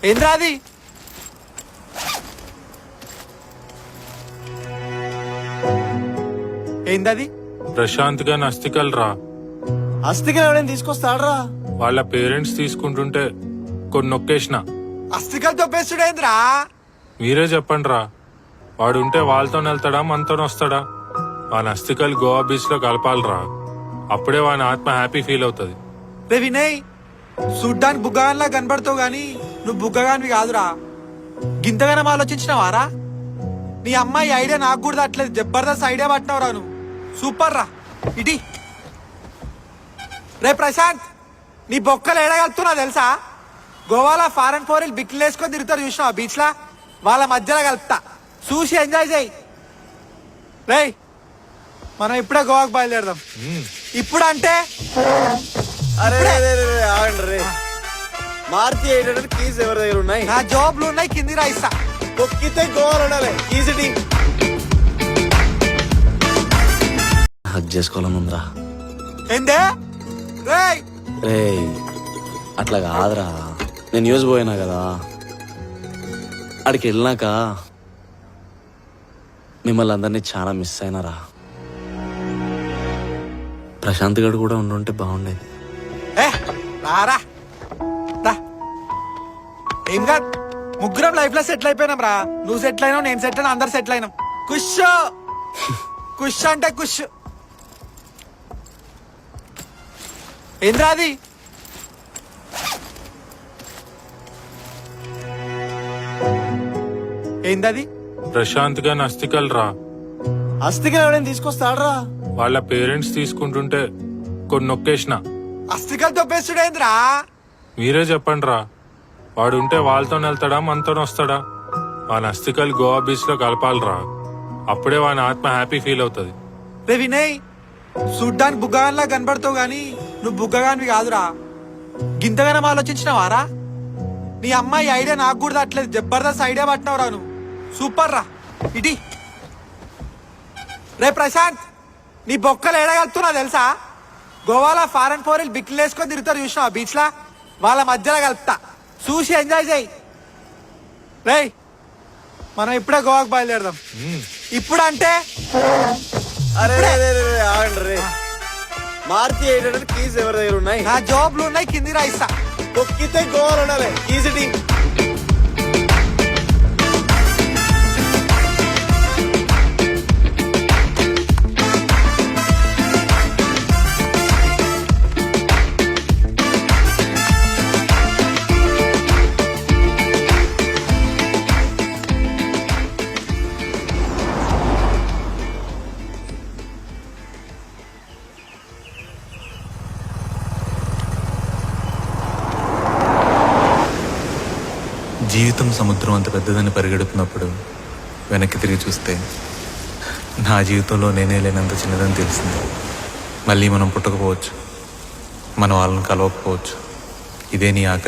ఏంద్రా అది? ఏందది? ప్రశాంత్ గా అస్థికలు రా. అస్థికలు ఎవడైనా తీసుకొస్తాడ్రా? వాళ్ళ పేరెంట్స్ తీసుకుంటుంటే కొన్ని నొక్కేసిన. అస్థికలతో బెస్టుడేంద్రా? మీరే చెప్పండి రా, వాడు ఉంటే వాళ్ళతో వెళ్తాడా మనతో వస్తాడా? వాని అస్థికలు గోవా బీచ్ లో కలపాలరా, అప్పుడే వాని ఆత్మ హ్యాపీ ఫీల్ అవుతుంది. రే వినయ్, చూడ్డానికి బుగ్గగాన్లా కనబడతావు గాని నువ్వు బుగ్గగానివి కాదురా. గింతగానం ఆలోచించినవారా? నీ అమ్మాయి ఐడియా నాకు కూడా తట్టలేదు. జబర్దస్త్ ఐడియా పట్టినవరా నువ్వు. సూపర్ రా. ఇటీ రే ప్రశాంత్, నీ బొక్కలు ఏడగలుతున్నా తెలుసా? గోవాలో ఫారెన్ ఫోరిల్ బిక్లు వేసుకొని తిరుగుతారు చూసినావా బీచ్ లా? వాళ్ళ మధ్యలో కలుపుతా, చూసి ఎంజాయ్ చేయి. రే మనం ఇప్పుడే గోవాకు బయలుదేరదాం. ఇప్పుడు అంటే మారుతి 800 కీస్ ఎవరి దగ్గర ఉన్నాయి? నా జాబ్లు ఉన్నాయి, కింది రాయిస్తా. తొక్కితే గోవాలు ఉండాలి. ఈజీ హక్ చేసుకోవాలని ఉందిరా. ఏందే రే? రే అట్లా కాదురా, నేను న్యూస్ పోయినా కదా, అడికి వెళ్ళినాక మిమ్మల్ని అందరినీ చాలా మిస్ అయినారా. ప్రశాంత్ గడు కూడా ఉండుంటే బాగుండేది. రారా రా. ఏం కాదు, ముగ్గురం లైఫ్ లో సెటిల్ అయిపోయినాం రా. నువ్వు సెటిల్ అయినావు, నేను సెటిల్ అయినా, అందరు సెటిల్ అయినాం. కుష్ కుష్ అంటే కుష్. ఏంద్రా అది? ఏందది? ప్రశాంత్ గా అస్థికలు రా. అస్థికలు ఎవడైనా తీసుకొస్తాడ్రా? వాళ్ళ పేరెంట్స్ తీసుకుంటుంటే కొన్ని నొక్కేసిన. అస్థికలతో బెస్టుడేంద్రా? మీరే చెప్పండి రా, వాడు ఉంటే వాళ్ళతో వెళ్తాడా మనతో వస్తాడా? వాని అస్థికలు గోవా బీచ్ లో కలపాలరా, అప్పుడే వాని ఆత్మ హ్యాపీ ఫీల్ అవుతుంది. రే వినయ్, చూడ్డానికి బుగ్గగాన్లా కనబడతావు గాని నువ్వు బుగ్గగానివి కాదురా. గింతగానం ఆలోచించినవారా? నీ అమ్మాయి ఐడియా నాకు కూడా తట్టలేదు. జబర్దస్త్ ఐడియా పట్టినవరా నువ్వు. సూపర్ రా. ఇటీ రే ప్రశాంత్, నీ బొక్కలు ఏడగలుతున్నా తెలుసా? గోవాలో ఫారెన్ ఫోరిల్ బిక్లు వేసుకొని తిరుగుతారు చూసినావా బీచ్ లా? వాళ్ళ మధ్యలో కలుపుతా, చూసి ఎంజాయ్ చేయి. రే మనం ఇప్పుడే గోవాకు బయలుదేరదాం. ఇప్పుడు అంటే మారుతి 800 కీస్ ఎవరి దగ్గర ఉన్నాయి? నా జాబ్లు ఉన్నాయి, కింది రాయిస్తా. తొక్కితే గోవాలు ఉండాలి. ఈజీ జీవితం సముద్రం అంత పెద్దదని పరిగెడుతున్నప్పుడు వెనక్కి తిరిగి చూస్తే నా జీవితంలో నేనే లేనంత చిన్నదని తెలిసింది. మళ్ళీ మనం పుట్టకపోవచ్చు, మన వాళ్ళని కలవకపోవచ్చు. ఇదే నీ ఆఖరి